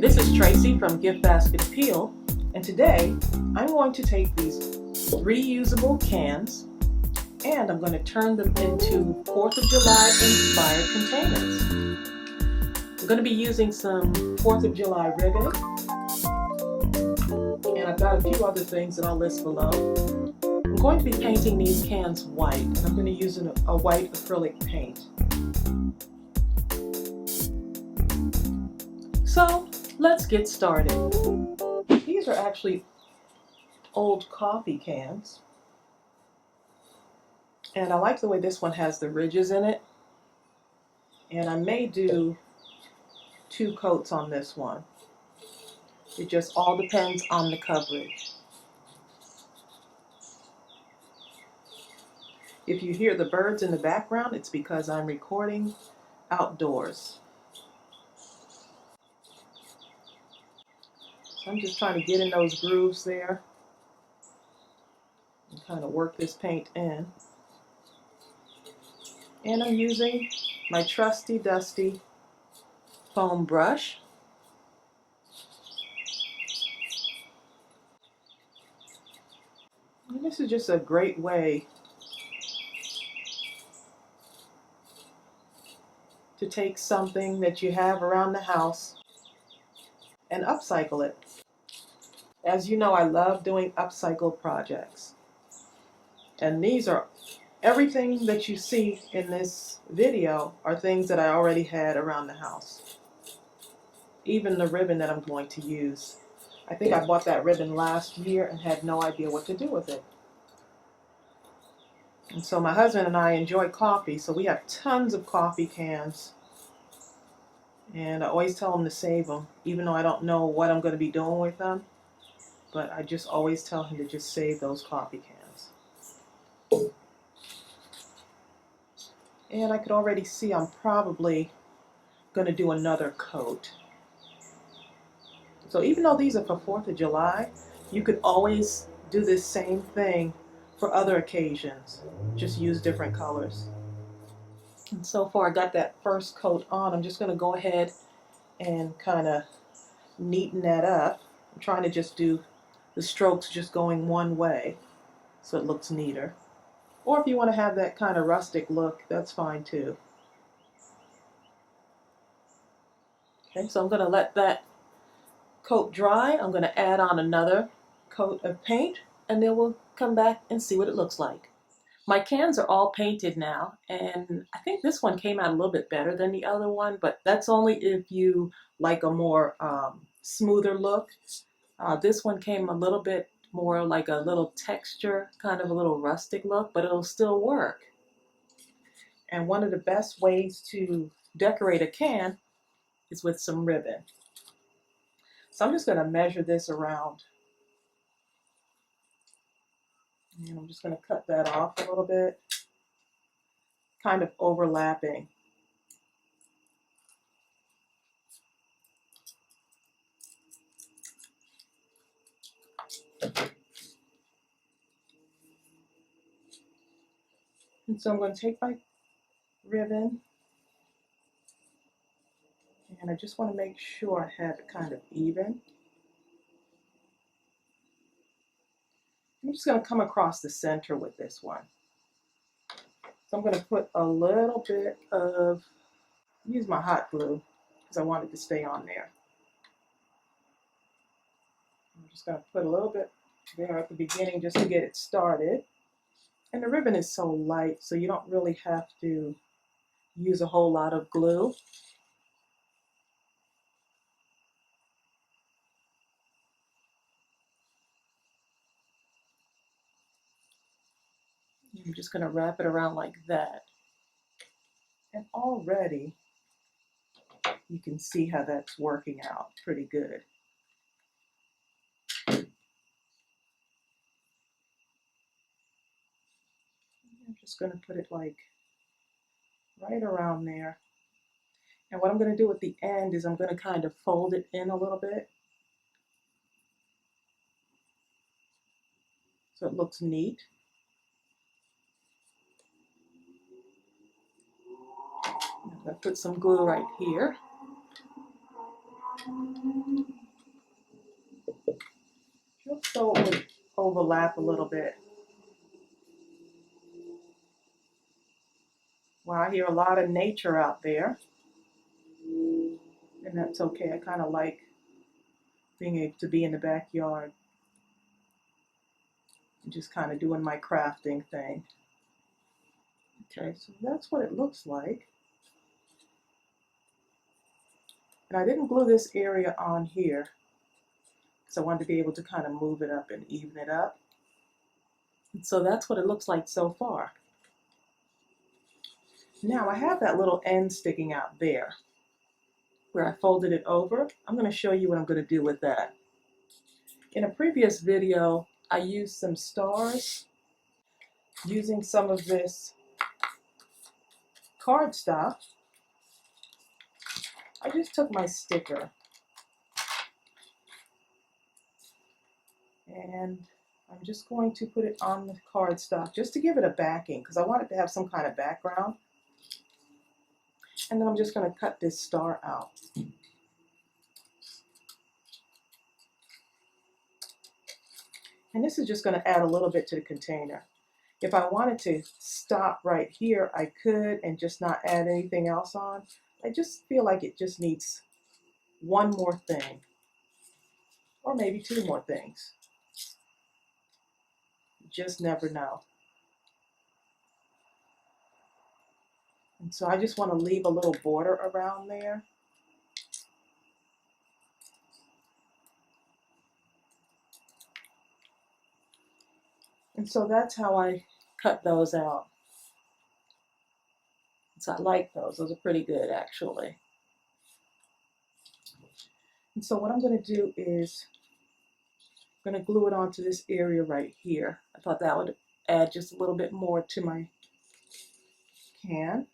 This is Tracy from Gift Basket Appeal, and today I'm going to take these reusable cans and I'm going to turn them into 4th of July inspired containers. I'm going to be using some 4th of July ribbon, and I've got a few other things that I'll list below. I'm going to be painting these cans white, and I'm going to use a white acrylic paint. So let's get started. These are actually old coffee cans, and I like the way this one has the ridges in it, and I may do 2 coats on this one. It just all depends on the coverage. If you hear the birds in the background, it's because I'm recording outdoors. So I'm just trying to get in those grooves there and kind of work this paint in. And I'm using my trusty dusty foam brush. And this is just a great way to take something that you have around the house and upcycle it. As you know, I love doing upcycled projects. And these are everything that you see in this video are things that I already had around the house. Even the ribbon that I'm going to use. I think I bought that ribbon last year and had no idea what to do with it. And so my husband and I enjoy coffee, so we have tons of coffee cans. And I always tell him to save them, even though I don't know what I'm going to be doing with them. But I just always tell him to just save those coffee cans. And I could already see I'm probably going to do another coat. So even though these are for 4th of July, you could always do this same thing for other occasions. Just use different colors. And so far I got that first coat on. I'm just going to go ahead and kind of neaten that up. I'm trying to just do the strokes just going one way so it looks neater. Or if you want to have that kind of rustic look, that's fine too. Okay, so I'm going to let that coat dry. I'm going to add on another coat of paint, and then we'll come back and see what it looks like. My cans are all painted now, and I think this one came out a little bit better than the other one, but that's only if you like a more smoother look. This one came a little bit more like a little texture, kind of a little rustic look, but it'll still work. And one of the best ways to decorate a can is with some ribbon. So I'm just going to measure this around. And I'm just going to cut that off a little bit, kind of overlapping. And so I'm going to take my ribbon, and I just want to make sure I have it kind of even. I'm just going to come across the center with this one. So I'm going to put a little bit of, use my hot glue because I want it to stay on there. I'm just going to put a little bit there at the beginning just to get it started. And the ribbon is so light, so you don't really have to use a whole lot of glue. I'm just going to wrap it around like that. And already you can see how that's working out pretty good. I'm just going to put it like right around there. And what I'm going to do at the end is I'm going to kind of fold it in a little bit so it looks neat. I'm going to put some glue right here. Just so it would overlap a little bit. Well, I hear a lot of nature out there, and that's okay. I kind of like being able to be in the backyard and just kind of doing my crafting thing. Okay, so that's what it looks like. And I didn't glue this area on here because I wanted to be able to kind of move it up and even it up. And so that's what it looks like so far. Now I have that little end sticking out there where I folded it over. I'm going to show you what I'm going to do with that. In a previous video, I used some stars using some of this cardstock. I just took my sticker and I'm just going to put it on the cardstock just to give it a backing because I want it to have some kind of background. And then I'm just going to cut this star out. And this is just going to add a little bit to the container. If I wanted to stop right here, I could and just not add anything else on. I just feel like it just needs one more thing, or maybe two more things. You just never know. And so I just want to leave a little border around there. And so that's how I cut those out. So I like those. Those are pretty good, actually. And so what I'm going to do is I'm going to glue it onto this area right here. I thought that would add just a little bit more to my can.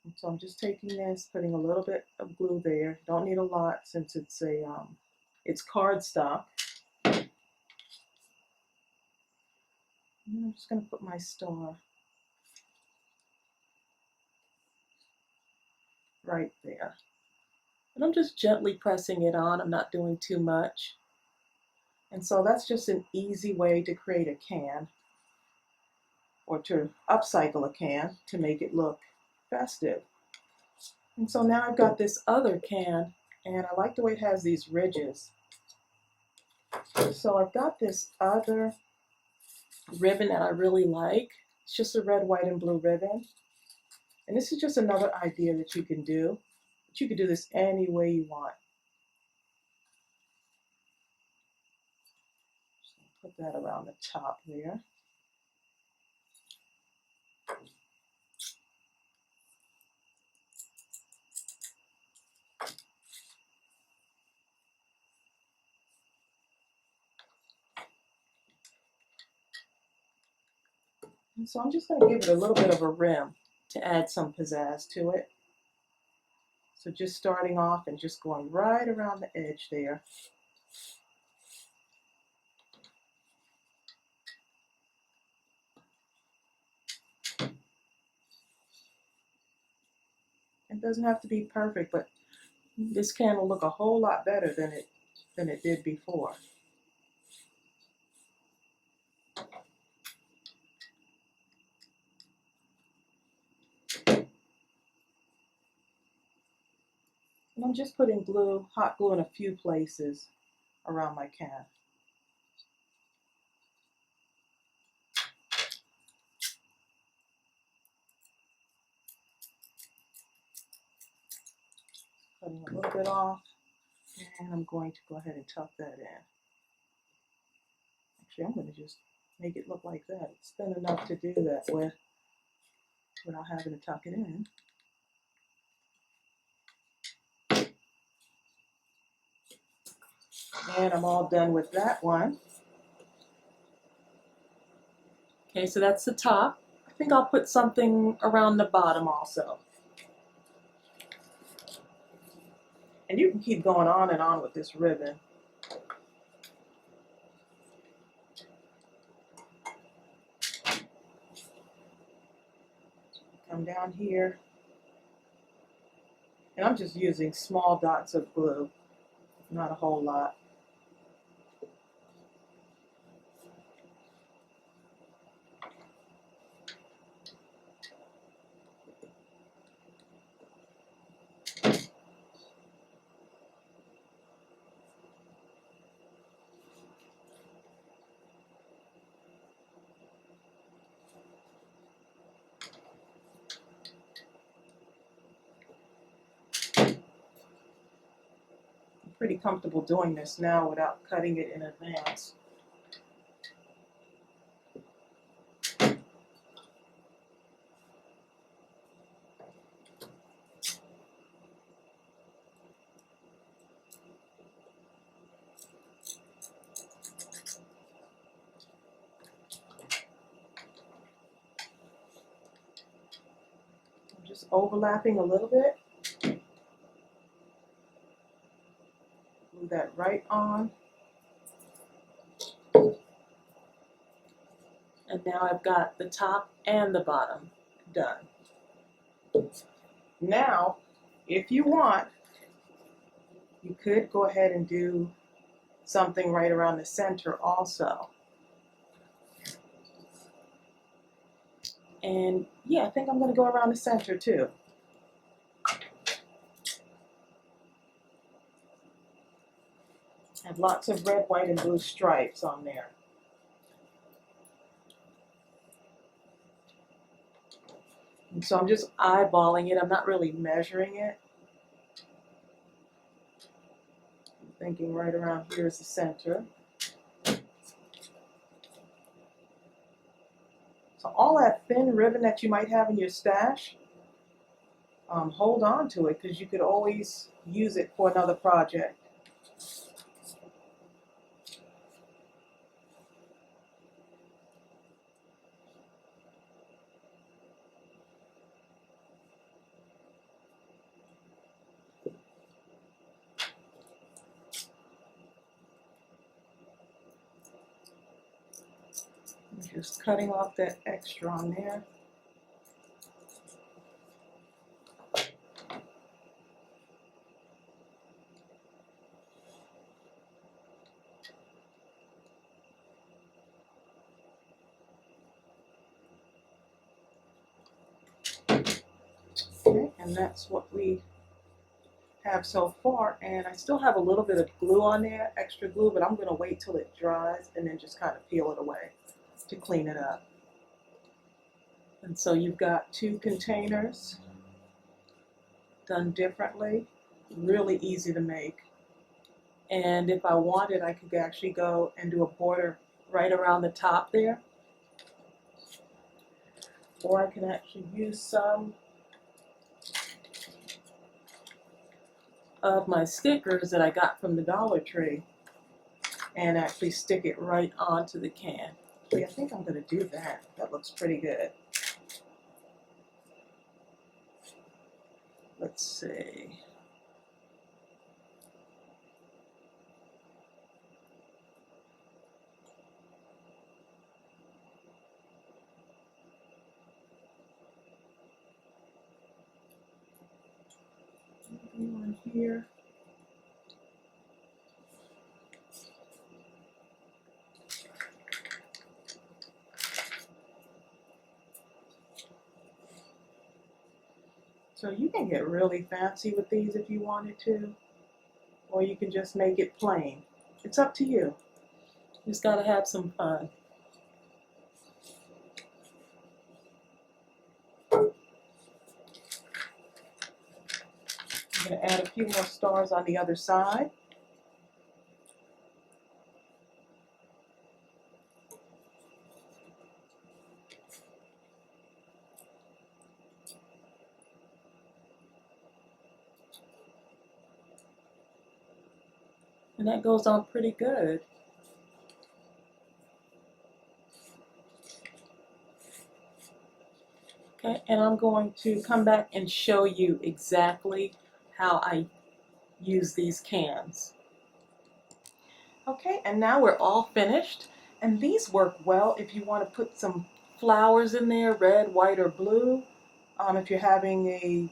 And so I'm just taking this, putting a little bit of glue there. Don't need a lot since it's cardstock. And I'm just going to put my star right there. And I'm just gently pressing it on. I'm not doing too much. And so that's just an easy way to create a can, or to upcycle a can to make it look festive. And so now I've got this other can, and I like the way it has these ridges. So I've got this other ribbon that I really like. It's just a red, white, and blue ribbon. And this is just another idea that you can do. But you can do this any way you want. Just put that around the top there. And so I'm just going to give it a little bit of a rim to add some pizzazz to it. So just starting off and just going right around the edge there. It doesn't have to be perfect, but this can will look a whole lot better than it did before. And I'm just putting glue, hot glue in a few places around my can. Cutting a little bit off, and I'm going to go ahead and tuck that in. Actually, I'm going to just make it look like that. It's thin enough to do that with without having to tuck it in. And I'm all done with that one. Okay, so that's the top. I think I'll put something around the bottom also. And you can keep going on and on with this ribbon. come down here, and I'm just using small dots of glue, not a whole lot. Pretty comfortable doing this now without cutting it in advance. I'm just overlapping a little bit. Glue that right on. And now I've got the top and the bottom done. Now, if you want, you could go ahead and do something right around the center also. And yeah, I think I'm going to go around the center too. I have lots of red, white, and blue stripes on there. And so I'm just eyeballing it. I'm not really measuring it. I'm thinking right around here is the center. So all that thin ribbon that you might have in your stash, hold on to it because you could always use it for another project. Just cutting off that extra on there. Okay, and that's what we have so far. And I still have a little bit of glue on there, extra glue, but I'm going to wait till it dries and then just kind of peel it away to clean it up. And so you've got two containers done differently, really easy to make. And if I wanted, I could actually go and do a border right around the top there. Or I can actually use some of my stickers that I got from the Dollar Tree and actually stick it right onto the can. I think I'm going to do that. That looks pretty good. Let's see. One here. So you can get really fancy with these if you wanted to, or you can just make it plain. It's up to you. You just gotta have some fun. I'm gonna add a few more stars on the other side. And that goes on pretty good. Okay, and I'm going to come back and show you exactly how I use these cans. Okay, and now we're all finished. And these work well if you want to put some flowers in there, red, white, or blue. If you're having a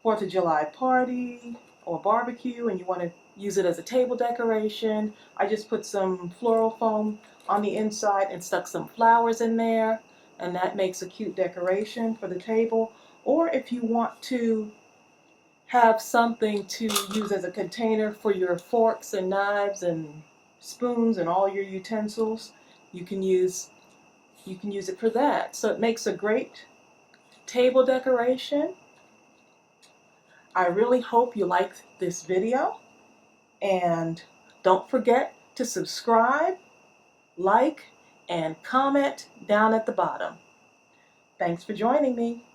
4th of July party or barbecue and you want to use it as a table decoration, I just put some floral foam on the inside and stuck some flowers in there, and that makes a cute decoration for the table. Or if you want to have something to use as a container for your forks and knives and spoons and all your utensils, you can use it for that. So it makes a great table decoration. I really hope you liked this video, and don't forget to subscribe, like, and comment down at the bottom. Thanks for joining me.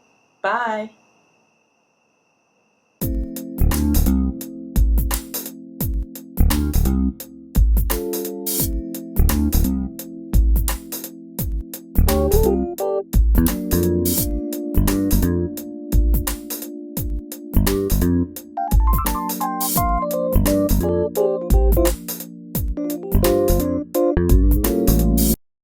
Bye.